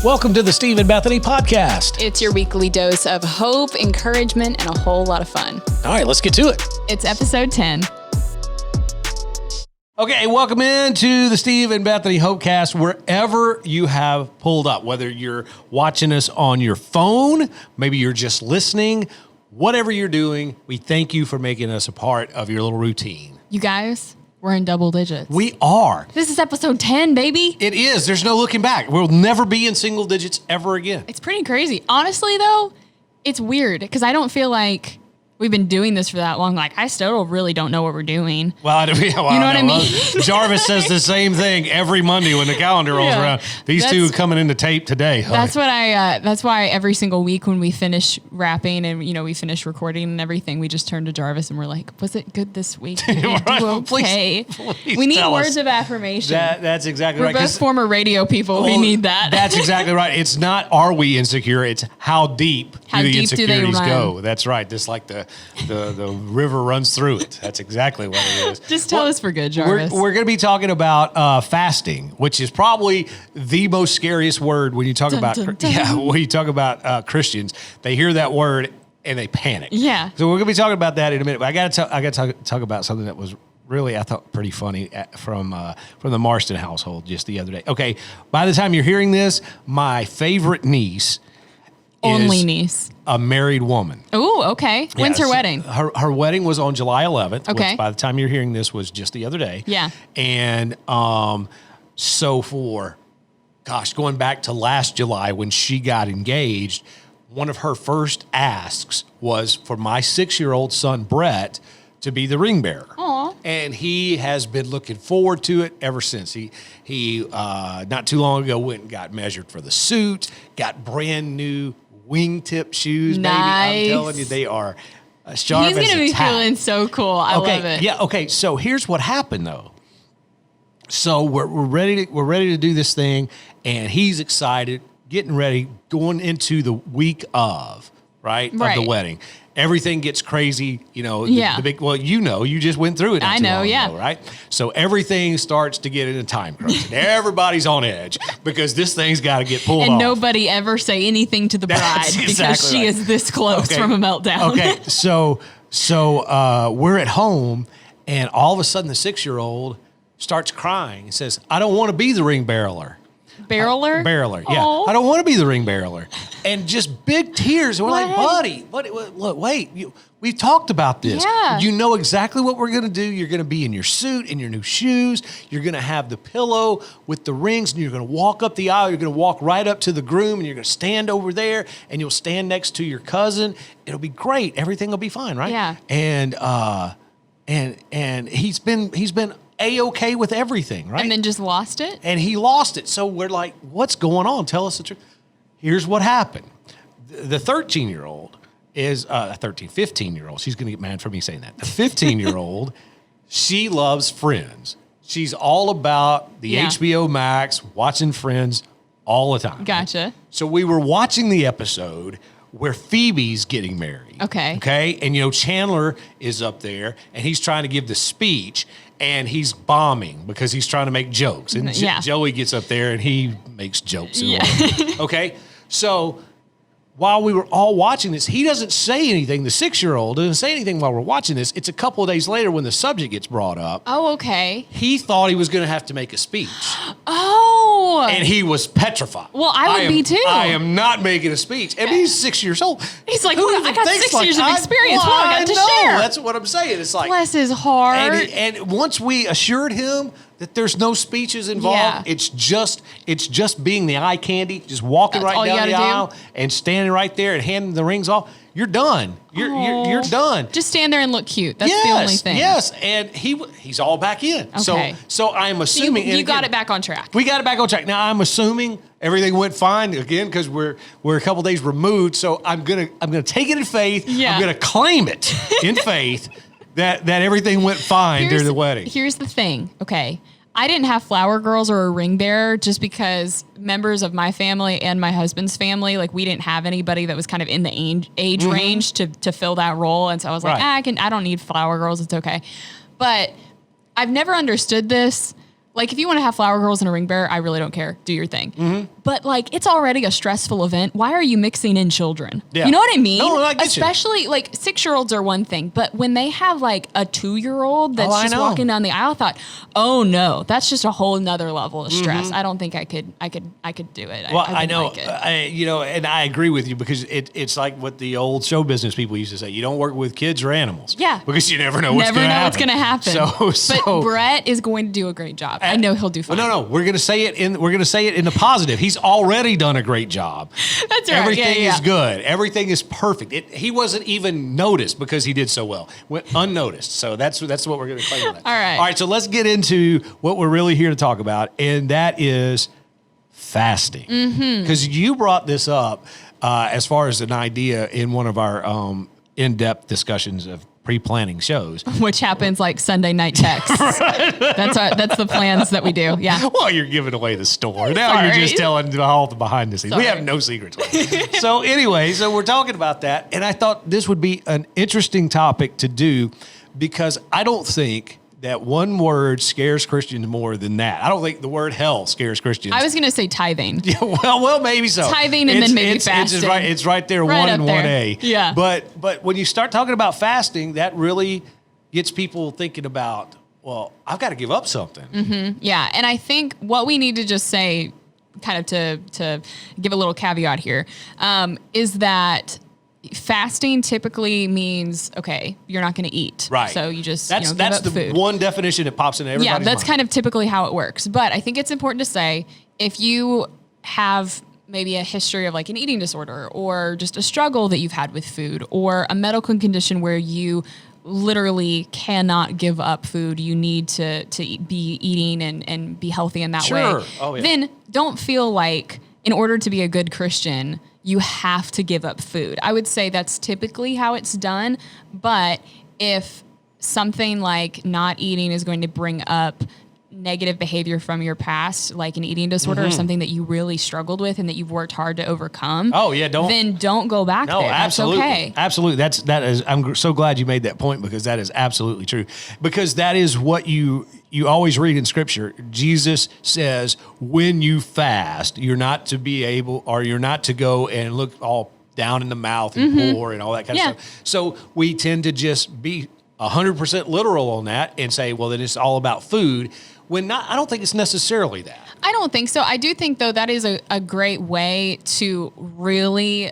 Welcome to the Steve and Bethany podcast. It's your weekly dose of hope, encouragement, and a whole lot of fun. All right, let's get to it. It's episode 10. Okay, welcome into the Steve and Bethany Hopecast, wherever you have pulled up, whether you're watching us on your phone, maybe you're just listening, whatever you're doing, we thank you for making us a part of your little routine. You guys, we're in double digits. We are. This is episode 10, baby. It is. There's no looking back. We'll never be in single digits ever again. It's pretty crazy. Honestly, though, it's weird because I don't feel like we've been doing this for that long. Like, I still really don't know what we're doing. Well, you know what I mean? Jarvis says the same thing every Monday when the calendar rolls around. These two coming into tape today. That's what that's why every single week when we finish rapping and, we finish recording and everything, we just turn to Jarvis and we're like, was it good this week? Did you do okay? Please we need words of affirmation. That's exactly right. We're both former radio people. We need that. That's exactly right. It's not, are we insecure? It's how deep do the insecurities go? That's right. Just like the river runs through it. That's exactly what it is. Just tell us for good, Jarvis. We're going to be talking about fasting, which is probably the most scariest word when you talk when you talk about Christians. They hear that word and they panic. Yeah. So we're going to be talking about that in a minute. But I got to talk about something that was really, I thought, pretty funny from the Marston household just the other day. Okay, by the time you're hearing this, my favorite niece niece. A married woman. Oh, okay. When's her wedding? Her wedding was on July 11th. Okay. Which by the time you're hearing this was just the other day. Yeah. And so going back to last July when she got engaged, one of her first asks was for my 6-year-old son, Brett, to be the ring bearer. Aww. And he has been looking forward to it ever since. He not too long ago went and got measured for the suit, got brand new wingtip shoes, nice. Baby. I'm telling you, they are sharp as a tack. He's going to be feeling so cool. I love it. Yeah, okay. So here's what happened, though. So we're ready to do this thing, and he's excited, getting ready, going into the week of the wedding. Everything gets crazy, the big, you just went through it. I know, yeah. Ago, right? So everything starts to get in a time crunch. And everybody's on edge because this thing's got to get pulled off. And nobody ever say anything to the bride because she is this close from a meltdown. Okay, so we're at home, and all of a sudden the 6-year-old starts crying and says, I don't want to be the ring bearer. Barreler, yeah. Aww. I don't want to be the ring bearer. And just big tears. And we're like, buddy, look, wait, we've talked about this. Yeah. You know exactly what we're going to do. You're going to be in your suit, in your new shoes. You're going to have the pillow with the rings, and you're going to walk up the aisle. You're going to walk right up to the groom, and you're going to stand over there, and you'll stand next to your cousin. It'll be great. Everything will be fine, right? Yeah. And he's been A-okay with everything, right? And then just lost it? And he lost it. So we're like, what's going on? Tell us the truth. Here's what happened. The 13-year-old is 15-year-old. She's going to get mad for me saying that. The 15-year-old, she loves Friends. She's all about the HBO Max, watching Friends all the time. Gotcha. So we were watching the episode where Phoebe's getting married. Okay. Okay. And, Chandler is up there and he's trying to give the speech and he's bombing because he's trying to make jokes. And Joey gets up there and he makes jokes. Okay. So while we were all watching this, he doesn't say anything. The 6-year-old doesn't say anything while we're watching this. It's a couple of days later when the subject gets brought up. Oh, okay. He thought he was going to have to make a speech. Oh. And he was petrified. Well, I would be too. I am not making a speech. And he's 6 years old. He's like, I got 6 years of experience. What do I got to share? That's what I'm saying. It's like, bless his heart. And once we assured him that there's no speeches involved, it's just being the eye candy, just walking right down the aisle and standing right there and handing the rings off. You're done. You're done. Just stand there and look cute. That's the only thing. Yes, and he's all back in. Okay. So I'm assuming you got it back on track. We got it back on track. Now I'm assuming everything went fine again because we're a couple days removed. So I'm gonna take it in faith. Yeah. I'm gonna claim it in faith that everything went fine during the wedding. Here's the thing. Okay. I didn't have flower girls or a ring bearer just because members of my family and my husband's family, like we didn't have anybody that was kind of in the age range to fill that role. And so I was like, I don't need flower girls. It's okay. But I've never understood this. Like if you want to have flower girls and a ring bearer, I really don't care. Do your thing. but like it's already a stressful event. Why are you mixing in children? Yeah. You know what I mean? No, I get Especially like 6-year-olds are one thing, but when they have like a 2-year-old that's just walking down the aisle, I thought, oh no, that's just a whole nother level of stress. I don't think I could do it. Well, I know, like it. you know, and I agree with you because it's like what the old show business people used to say: you don't work with kids or animals. Yeah, because you never know what's going to happen. But Brett is going to do a great job. I know he'll do fine. Well, no, we're going to say it in the positive. He's already done a great job. That's right. Everything is good. Everything is perfect. He wasn't even noticed because he did so well. Went unnoticed. So that's what we're going to claim on that. All right. So let's get into what we're really here to talk about, and that is fasting. Because you brought this up as far as an idea in one of our in-depth discussions of pre-planning shows, which happens like Sunday night texts. That's the plans that we do. Yeah. Well, you're giving away the store now. You're just telling all the behind the scenes. We have no secrets. So anyway, so we're talking about that, and I thought this would be an interesting topic to do because I don't think that one word scares Christians more than that. I don't think the word hell scares Christians. I was going to say tithing. Yeah, well, maybe so. Tithing and then maybe fasting. It's right there, right 1 and 1A. Yeah. But when you start talking about fasting, that really gets people thinking about, well, I've got to give up something. Mm-hmm. Yeah, and I think what we need to just say, kind of to give a little caveat here, is that fasting typically means, okay, you're not going to eat. Right. So you just that's give up the food. One definition that pops into everybody's mind. Yeah, that's kind of typically how it works. But I think it's important to say, if you have maybe a history of like an eating disorder or just a struggle that you've had with food or a medical condition where you literally cannot give up food, you need to be eating and be healthy in that way, then don't feel like in order to be a good Christian, you have to give up food. I would say that's typically how it's done. But if something like not eating is going to bring up negative behavior from your past, like an eating disorder or something that you really struggled with and that you've worked hard to overcome, then don't go back there. Absolutely. That's okay. Absolutely. I'm so glad you made that point because that is absolutely true. Because that is what you always read in Scripture. Jesus says, when you fast, you're not to be able, or you're not to go and look all down in the mouth and pour and all that kind of stuff. So we tend to just be 100% literal on that and say, well, then it's all about food. When not, I don't think it's necessarily that. I don't think so. I do think, though, that is a great way to really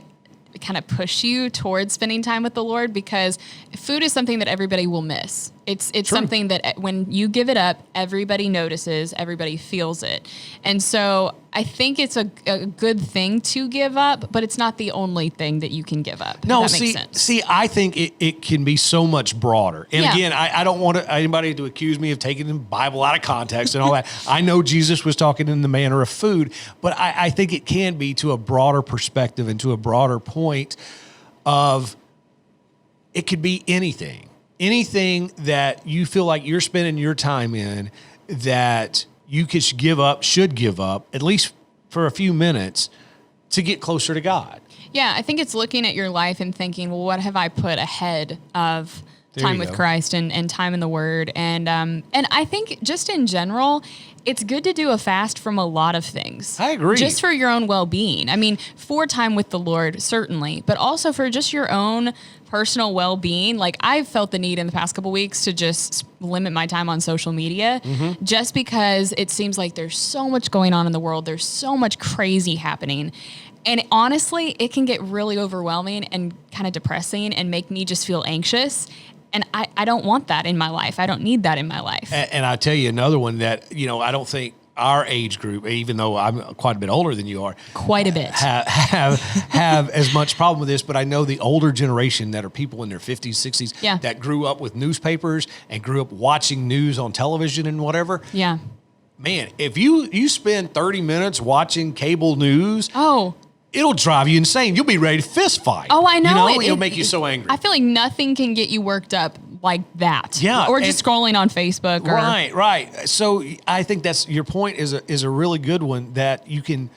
kind of push you towards spending time with the Lord, because food is something that everybody will miss. It's something that when you give it up, everybody notices, everybody feels it. And so I think it's a good thing to give up, but it's not the only thing that you can give up. No, if that makes sense. See, I think it can be so much broader. And again, I don't want anybody to accuse me of taking the Bible out of context and all that. I know Jesus was talking in the manner of food, but I think it can be to a broader perspective and to a broader point of it could be anything. Anything that you feel like you're spending your time in that you should give up, at least for a few minutes, to get closer to God. Yeah, I think it's looking at your life and thinking, well, what have I put ahead of time with Christ and time in the Word? And I think just in general, it's good to do a fast from a lot of things. I agree. Just for your own well-being. I mean, for time with the Lord, certainly, but also for just your own personal well-being. Like, I've felt the need in the past couple weeks to just limit my time on social media, just because it seems like there's so much going on in the world. There's so much crazy happening. And honestly, it can get really overwhelming and kind of depressing and make me just feel anxious. And I don't want that in my life. I don't need that in my life. And I'll tell you another one that, I don't think our age group, even though I'm quite a bit older than you are, quite a bit, have as much problem with this. But I know the older generation that are people in their 50s, 60s that grew up with newspapers and grew up watching news on television and whatever. Yeah. Man, if you spend 30 minutes watching cable news, it'll drive you insane. You'll be ready to fist fight. Oh, I know. It'll make you so angry. I feel like nothing can get you worked up like that. Yeah. Or just scrolling on Facebook. Right. So I think that's your point is a really good one, that you can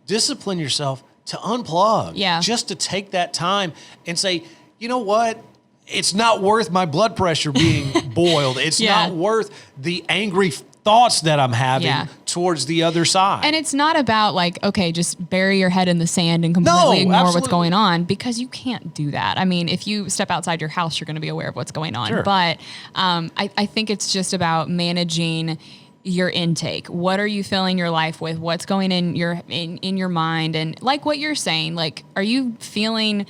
discipline yourself to unplug. Yeah. Just to take that time and say, you know what? It's not worth my blood pressure being boiled. It's not worth the angry thoughts that I'm having towards the other side. And it's not about like, okay, just bury your head in the sand and completely ignore what's going on, because you can't do that. I mean, if you step outside your house, you're going to be aware of what's going on. Sure. But I think it's just about managing your intake. What are you filling your life with? What's going in your mind? And like what you're saying, like, are you feeling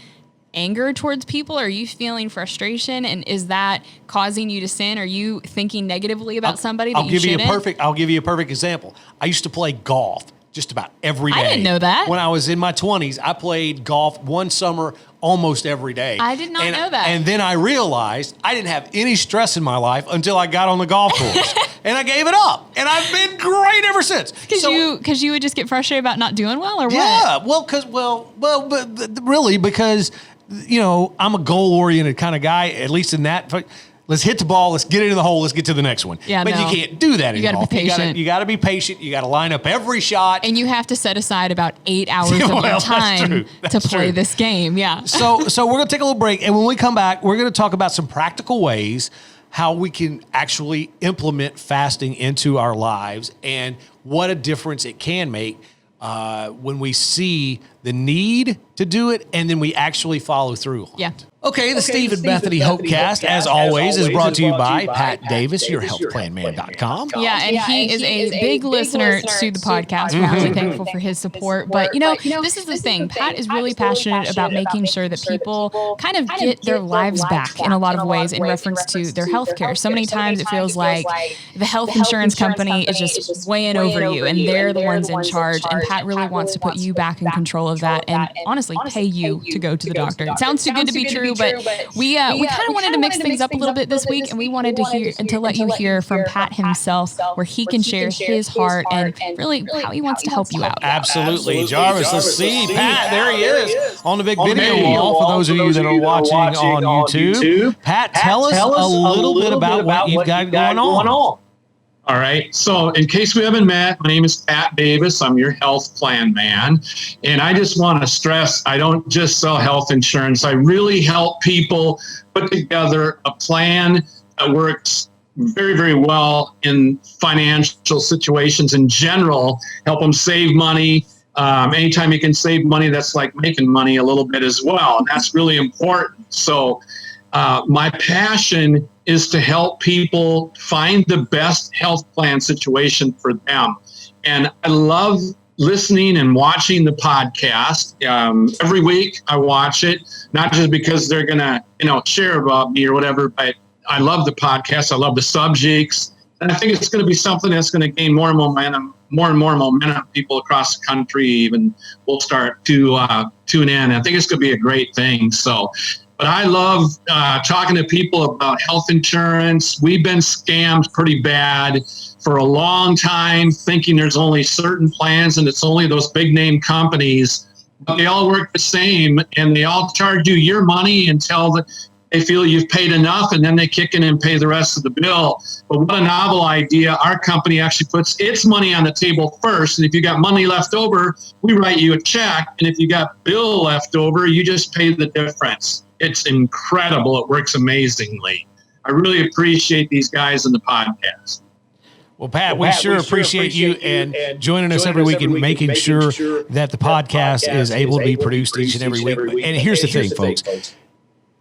anger towards people? Are you feeling frustration? And is that causing you to sin? Are you thinking negatively about somebody that you shouldn't? I'll give you a perfect example. I used to play golf just about every day. I didn't know that. When I was in my 20s, I played golf one summer almost every day. I did not know that. And then I realized I didn't have any stress in my life until I got on the golf course. And I gave it up. And I've been great ever since. Because you would just get frustrated about not doing well, or what? Yeah, but really because, you know, I'm a goal-oriented kind of guy, at least in that. Let's hit the ball. Let's get it in the hole. Let's get to the next one. Yeah, but you can't do that in golf. You got to be patient. You got to be patient. You got to line up every shot. And you have to set aside about 8 hours of your time to play this game. Yeah. So we're going to take a little break. And when we come back, we're going to talk about some practical ways how we can actually implement fasting into our lives and what a difference it can make when we see the need to do it and then we actually follow through on it. Okay, the Steve and Bethany Hopecast, as always, is brought to you by Pat Davis, yourhealthplanman.com. Yeah, and he is a big listener to the podcast. We're really thankful for his support. But, you know, this is the thing. Pat is really passionate about making sure that people kind of get their lives back in a lot of ways in reference to their health care. So many times it feels like the health insurance company is just weighing over you, and they're the ones in charge. And Pat really wants to put you back in control of that and honestly pay you to go to the doctor. It sounds too good to be true, but we kind of wanted to mix things up a little bit this week, and we wanted to let you hear from Pat himself, where he can share his heart and really how he wants to help you out. Absolutely. Jarvis, let's see. Pat, there he is on the big video wall for those of you that are watching on YouTube. Pat, tell us a little bit about what you've got going on. All right. So in case we haven't met, my name is Pat Davis. I'm your health plan man. And I just want to stress, I don't just sell health insurance. I really help people put together a plan that works very, very well in financial situations in general, help them save money. Anytime you can save money, that's like making money a little bit as well. And that's really important. So my passion is to help people find the best health plan situation for them. And I love listening and watching the podcast. Every week I watch it, not just because they're going to, share about me or whatever, but I love the podcast. I love the subjects. And I think it's going to be something that's going to gain more and more momentum. People across the country even will start to tune in. I think it's going to be a great thing. But I love talking to people about health insurance. We've been scammed pretty bad for a long time, thinking there's only certain plans and it's only those big name companies. But they all work the same, and they all charge you your money until they feel you've paid enough, and then they kick in and pay the rest of the bill. But what a novel idea. Our company actually puts its money on the table first. And if you got money left over, we write you a check. And if you got bill left over, you just pay the difference. It's incredible. It works amazingly. I really appreciate these guys in the podcast. Well, Pat, we sure appreciate you and joining us every week and making sure that the podcast is able to be produced each and every week. And here's the thing, folks.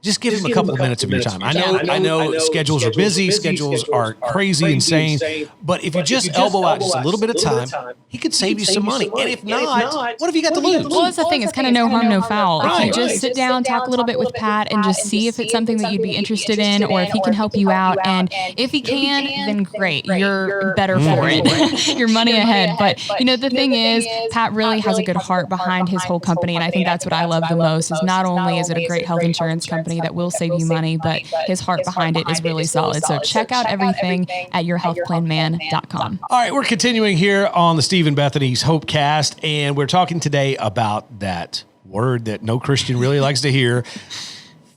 Just give him a couple of minutes of your time. I know schedules are busy, schedules are crazy, insane, but if you just elbow out just a little bit of time, he could save you some money. And if not, what have you got to lose? Well, that's the thing. It's kind of no harm, no foul. If you just sit down, talk a little bit with Pat, and just see if it's something that you'd be interested in, or if he can help you out. And if he can, then great. You're better for it. You're money ahead. But, the thing is, Pat really has a good heart behind his whole company. And I think that's what I love the most, is not only is it a great health insurance company that will save you money, but his heart behind it is really solid. So check out everything at yourhealthplanman.com. All right, we're continuing here on the Steve and Bethany's Hopecast, and we're talking today about that word that no Christian really likes to hear,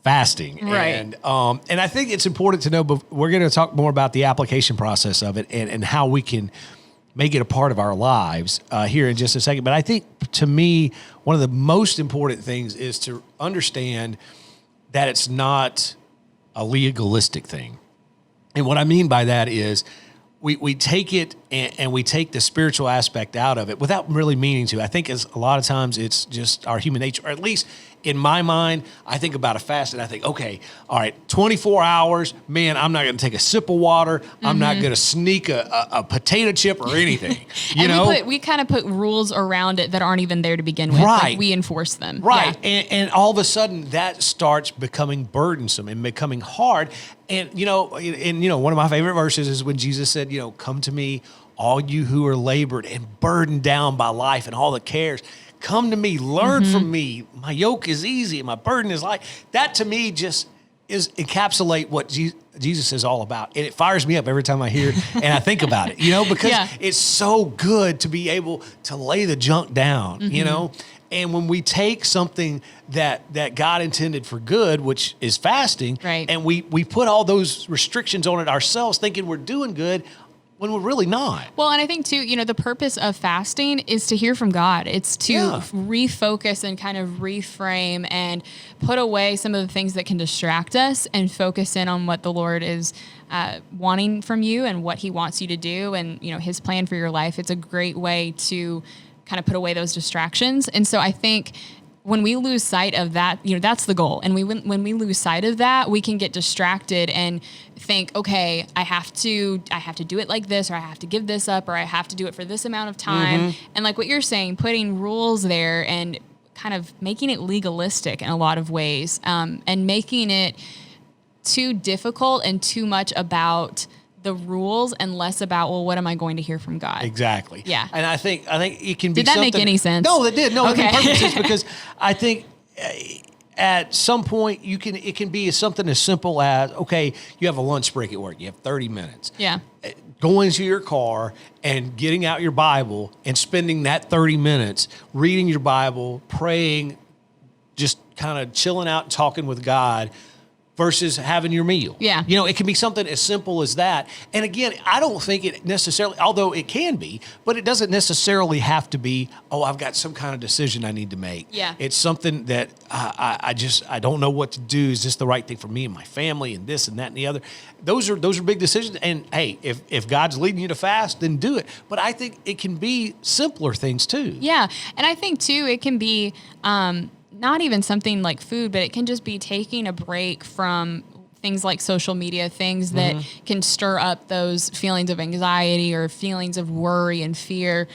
fasting. Right. And I think it's important to know, but we're going to talk more about the application process of it and how we can make it a part of our lives here in just a second. But I think, to me, one of the most important things is to understand that it's not a legalistic thing. And what I mean by that is we take it and we take the spiritual aspect out of it without really meaning to. I think as a lot of times it's just our human nature, or at least in my mind, I think about a fast and I think, okay, all right, 24 hours, man, I'm not going to take a sip of water. I'm not going to sneak a potato chip or anything. You know, we kind of put rules around it that aren't even there to begin with. Right. Like we enforce them. Right. Yeah. And all of a sudden that starts becoming burdensome and becoming hard. And, one of my favorite verses is when Jesus said, come to me, all you who are labored and burdened down by life and all the cares. Come to me, learn from me. My yoke is easy and my burden is light. That to me just encapsulate what Jesus is all about. And it fires me up every time I hear it and I think about it, because it's so good to be able to lay the junk down, And when we take something that God intended for good, which is fasting, right, and we put all those restrictions on it ourselves thinking we're doing good, when we're really not. Well, and I think too, the purpose of fasting is to hear from God. It's to refocus and kind of reframe and put away some of the things that can distract us and focus in on what the Lord is wanting from you and what he wants you to do and, his plan for your life. It's a great way to kind of put away those distractions. And so I think when we lose sight of that, that's the goal. And when we lose sight of that, we can get distracted and think, okay, I have to do it like this, or I have to give this up, or I have to do it for this amount of time. And like what you're saying, putting rules there and kind of making it legalistic in a lot of ways, and making it too difficult and too much about the rules and less about, well, what am I going to hear from God? Exactly. Yeah. And I think it can be. Did that make any sense? No, that did. No, okay. It made perfect sense because I think at some point it can be something as simple as, okay, you have a lunch break at work. You have 30 minutes. Yeah. Going to your car and getting out your Bible and spending that 30 minutes reading your Bible, praying, just kind of chilling out and talking with God, versus having your meal. Yeah. It can be something as simple as that. And again, I don't think it necessarily, although it can be, but it doesn't necessarily have to be, I've got some kind of decision I need to make. Yeah. It's something that I don't know what to do. Is this the right thing for me and my family and this and that and the other? Those are big decisions. And hey, if God's leading you to fast, then do it. But I think it can be simpler things too. Yeah. And I think too, it can be, not even something like food, but it can just be taking a break from things like social media, things that can stir up those feelings of anxiety or feelings of worry and fear.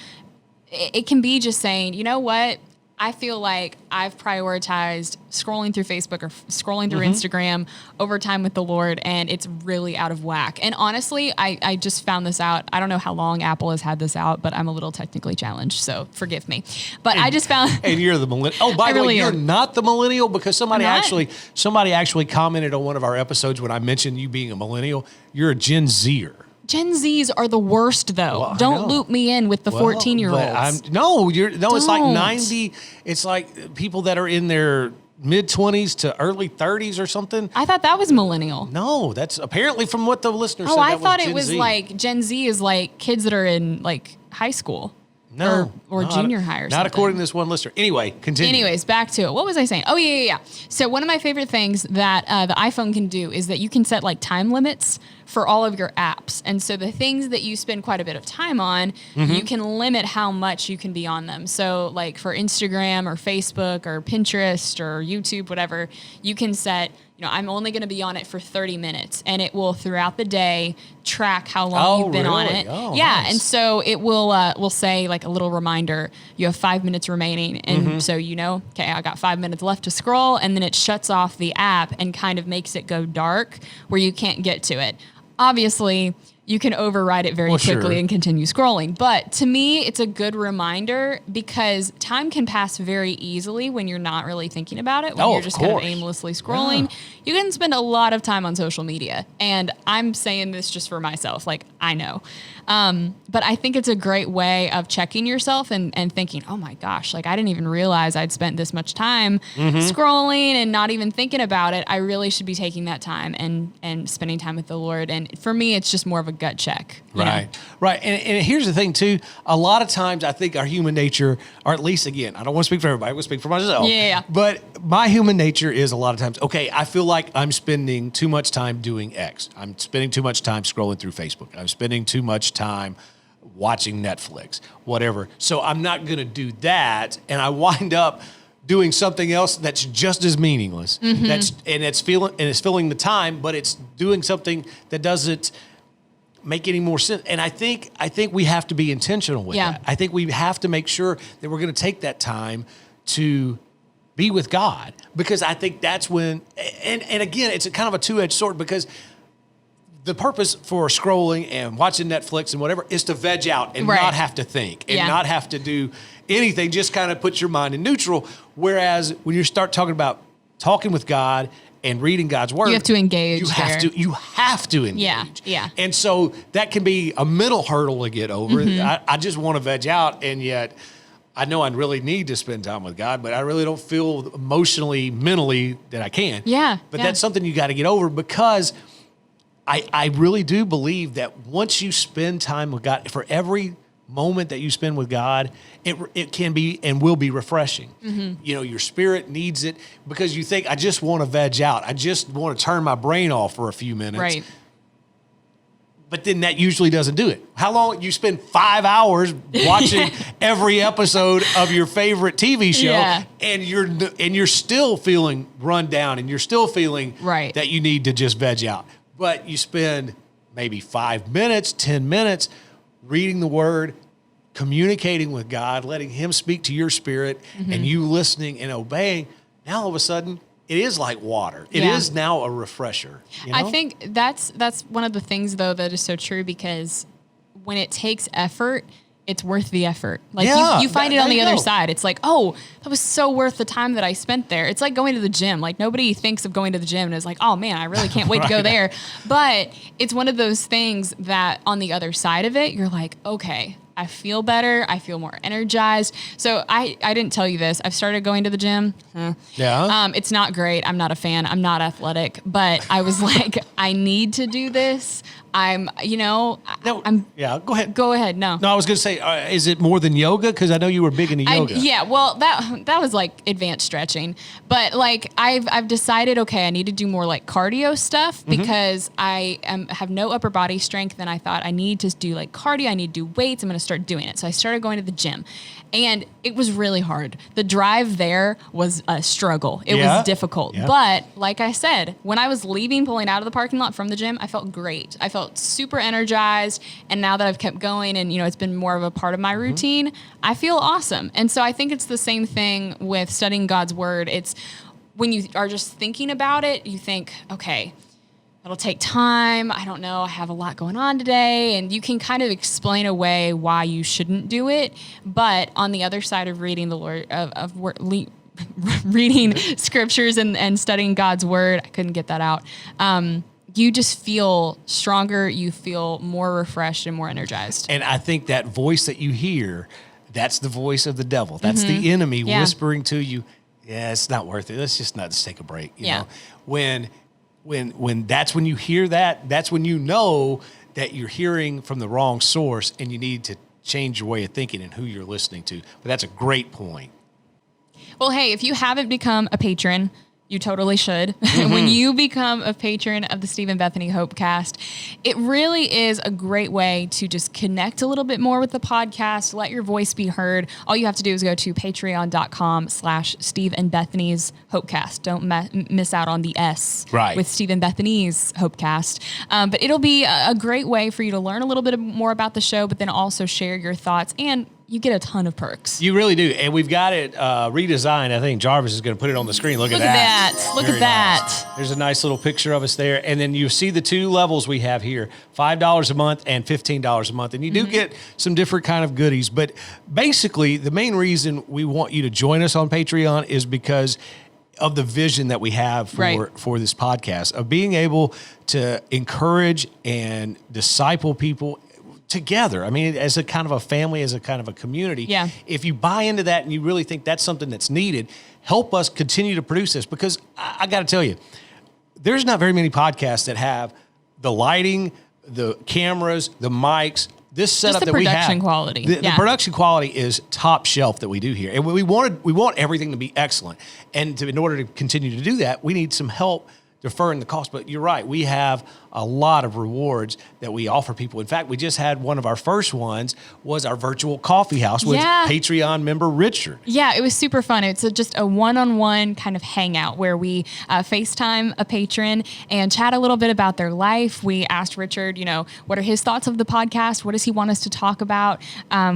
It can be just saying, you know what? I feel like I've prioritized scrolling through Facebook or scrolling through Instagram over time with the Lord, and it's really out of whack. And honestly, I just found this out. I don't know how long Apple has had this out, but I'm a little technically challenged, so forgive me. But I just found... And you're the millennial. Oh, by the way, you're not the millennial, because somebody actually commented on one of our episodes when I mentioned you being a millennial. You're a Gen Zer. Gen Zs are the worst, though. Well, don't loop me in with the 14-year-olds. It's like 90. It's like people that are in their mid-20s to early 30s or something. I thought that was millennial. No, that's apparently from what the listener said. Oh, I thought it was like Gen Z is like kids that are in like high school. No. Or junior high or something. Not according to this one listener. Anyway, continue. Anyways, back to it. What was I saying? Oh, yeah. So one of my favorite things that the iPhone can do is that you can set like time limits for all of your apps. And so the things that you spend quite a bit of time on, you can limit how much you can be on them. So like for Instagram or Facebook or Pinterest or YouTube, whatever, you can set, I'm only going to be on it for 30 minutes, and it will throughout the day track how long you've been on it. Oh, yeah. Nice. And so it will say like a little reminder, you have 5 minutes remaining. And so, okay, I got 5 minutes left to scroll, and then it shuts off the app and kind of makes it go dark where you can't get to it. Obviously, you can override it very quickly and continue scrolling. But to me, it's a good reminder because time can pass very easily when you're not really thinking about it, when you're just kind of aimlessly scrolling. Yeah. You can spend a lot of time on social media. And I'm saying this just for myself. Like, I know. But I think it's a great way of checking yourself and thinking, oh my gosh, like I didn't even realize I'd spent this much time scrolling and not even thinking about it. I really should be taking that time and spending time with the Lord. And for me, it's just more of a gut check. Right. Right. And here's the thing too. A lot of times I think our human nature, or at least again, I don't want to speak for everybody, I want to speak for myself. Yeah. But my human nature is a lot of times, okay, I feel like I'm spending too much time doing X. I'm spending too much time scrolling through Facebook. I'm spending too much time watching Netflix, whatever. So I'm not going to do that. And I wind up doing something else that's just as meaningless. It's filling the time, but it's doing something that doesn't make any more sense. And I think we have to be intentional with that. I think we have to make sure that we're going to take that time to be with God, because I think that's when, and again, it's a kind of a two-edged sword, because the purpose for scrolling and watching Netflix and whatever is to veg out and not have to think and not have to do anything, just kind of put your mind in neutral. Whereas when you start talking about talking with God and reading God's word, you have to engage. You have to engage. Yeah. And so that can be a mental hurdle to get over. I just want to veg out, and yet I know I really need to spend time with God, but I really don't feel emotionally, mentally that I can. Yeah. But that's something you got to get over, because I really do believe that once you spend time with God, for every moment that you spend with God, it can be and will be refreshing. You know, your spirit needs it, because you think, I just want to veg out. I just want to turn my brain off for a few minutes. Right. But then that usually doesn't do it. How long you spend 5 hours watching every episode of your favorite TV show, and you're still feeling run down, and you're still feeling that you need to just veg out. But you spend maybe 5 minutes, 10 minutes reading the word, communicating with God, letting him speak to your spirit, and you listening and obeying. Now all of a sudden, it is like water. It is now a refresher. You know? I think that's one of the things, though, that is so true, because when it takes effort, it's worth the effort. Like you find it on the other side. It's like, oh, that was so worth the time that I spent there. It's like going to the gym. Like, nobody thinks of going to the gym and is like, oh man, I really can't wait to go there. But it's one of those things that on the other side of it, you're like, okay, I feel better. I feel more energized. So I didn't tell you this. I've started going to the gym. Yeah. It's not great. I'm not a fan. I'm not athletic, but I was like, I need to do this. Go ahead. Go ahead. No, I was going to say, is it more than yoga? Because I know you were big into yoga. Well, that was like advanced stretching, but like I've decided, okay, I need to do more like cardio stuff, because I have no upper body strength, and I thought I need to do like cardio. I need to do weights. I'm going to start doing it. So I started going to the gym, and it was really hard. The drive there was a struggle. It was difficult, but like I said, when I was pulling out of the parking lot from the gym, I felt great. I felt super energized. And now that I've kept going and, it's been more of a part of my routine, I feel awesome. And so I think it's the same thing with studying God's word. It's when you are just thinking about it, you think, okay, it'll take time. I don't know. I have a lot going on today. And you can kind of explain away why you shouldn't do it. But on the other side of reading the Lord, reading scriptures and studying God's word, I couldn't get that out. You just feel stronger. You feel more refreshed and more energized. And I think that voice that you hear, that's the voice of the devil. That's the enemy whispering to you, yeah, it's not worth it. Let's just take a break. You know, when that's when you hear that, that's when you know that you're hearing from the wrong source, and you need to change your way of thinking and who you're listening to. But that's a great point. Well, hey, if you haven't become a patron, you totally should. When you become a patron of the Steve and Bethany Hopecast, it really is a great way to just connect a little bit more with the podcast, let your voice be heard. All you have to do is go to patreon.com/Steve and Bethany's Hopecast. Don't miss out on the S with Steve and Bethany's Hopecast. But it'll be a great way for you to learn a little bit more about the show, but then also share your thoughts, and you get a ton of perks. You really do. And we've got it redesigned. I think Jarvis is going to put it on the screen. Look at that. Look at that. Nice. There's a nice little picture of us there. And then you see the two levels we have here, $5 a month and $15 a month. And you do get some different kind of goodies. But basically, the main reason we want you to join us on Patreon is because of the vision that we have for this podcast, of being able to encourage and disciple people together. I mean, as a kind of a family, as a kind of a community. Yeah. If you buy into that and you really think that's something that's needed, help us continue to produce this, because I got to tell you, there's not very many podcasts that have the lighting, the cameras, the mics. This setup the that we have, production quality. The production quality is top shelf that we do here, and we want everything to be excellent. And in order to continue to do that, we need some help deferring the cost. But you're right, we have a lot of rewards that we offer people. In fact, we just had one of our first ones was our virtual coffee house with Patreon member Richard. Yeah, it was super fun. It's just a one-on-one kind of hangout where we FaceTime a patron and chat a little bit about their life. We asked Richard, what are his thoughts of the podcast? What does he want us to talk about?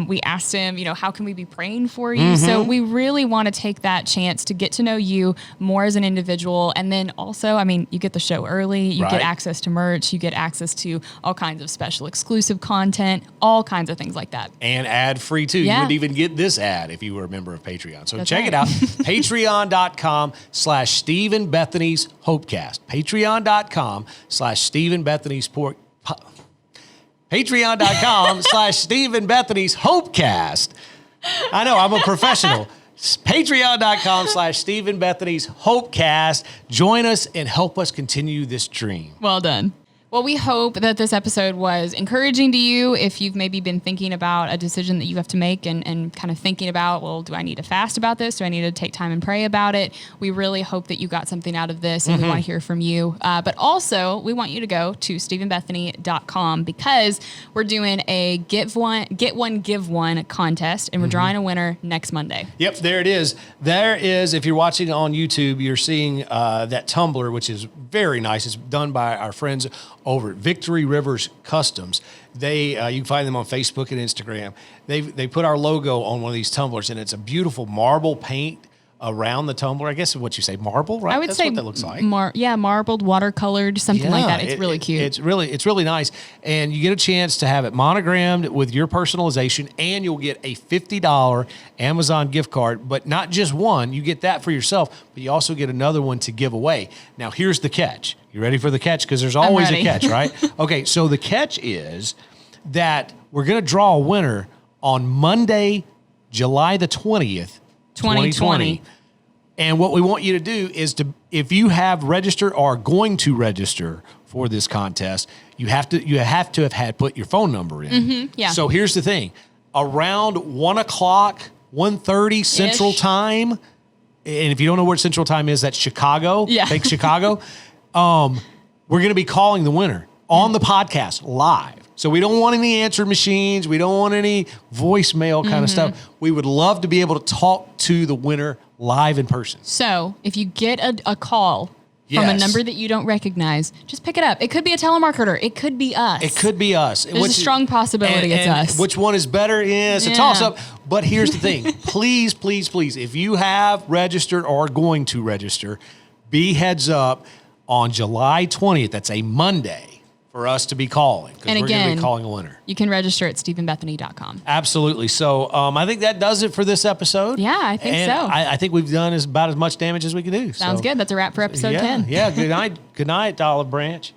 We asked him, how can we be praying for you? Mm-hmm. So we really want to take that chance to get to know you more as an individual. And then also, you get the show early. You get access to merch. You get access to all kinds of special exclusive content, all kinds of things like that. And ad free too. Yeah. You would even get this ad if you were a member of Patreon. So check it out. Patreon.com/Stephen Bethany's Hopecast. Patreon.com/Stephen Bethany's Patreon.com/Stephen Bethany's Hopecast. I know, I'm a professional. Patreon.com/Stephen Bethany's Hopecast. Join us and help us continue this dream. Well done. Well, we hope that this episode was encouraging to you if you've maybe been thinking about a decision that you have to make and kind of thinking about, well, do I need to fast about this? Do I need to take time and pray about it? We really hope that you got something out of this, and we want to hear from you. But also, we want you to go to StephenBethany.com because we're doing a get one, give one contest, and we're drawing a winner next Monday. Yep, there it is. There is, if you're watching on YouTube, you're seeing that tumbler, which is very nice. It's done by our friends over at Victory Rivers Customs. They you can find them on Facebook and Instagram. They put our logo on one of these tumblers, and it's a beautiful marble paint around the tumbler. I guess what you say, marble, right? I would That's say what that looks like. Marbled, watercolored, something like that. It's really cute. It's really nice, and you get a chance to have it monogrammed with your personalization, and you'll get a $50 Amazon gift card. But not just one, you get that for yourself, but you also get another one to give away. Now, here's the catch. You ready for the catch? Because there's always a catch, right? Okay, so the catch is that we're going to draw a winner on Monday, July the 20th, 2020. And what we want you to do is if you have registered or are going to register for this contest, you have to have had put your phone number in. Mm-hmm, yeah. So here's the thing. Around 1:30 Central Time, and if you don't know where Central Time is, that's Chicago. Yeah. Take Chicago. We're going to be calling the winner on the podcast live. So we don't want any answer machines. We don't want any voicemail kind of stuff. We would love to be able to talk to the winner live in person. So if you get a call from a number that you don't recognize, just pick it up. It could be a telemarketer. It could be us. It could be us. There's a strong possibility it's us. Which one is better? It's a toss-up. But here's the thing. Please, please, please, if you have registered or are going to register, be heads up on July 20th. That's a Monday. For us to be calling, because we're going to be calling a winner. You can register at StephenBethany.com. Absolutely. So I think that does it for this episode. Yeah, I think so. I think we've done about as much damage as we can do. Sounds good. That's a wrap for episode 10. Yeah. Good night. Good night, Olive Branch.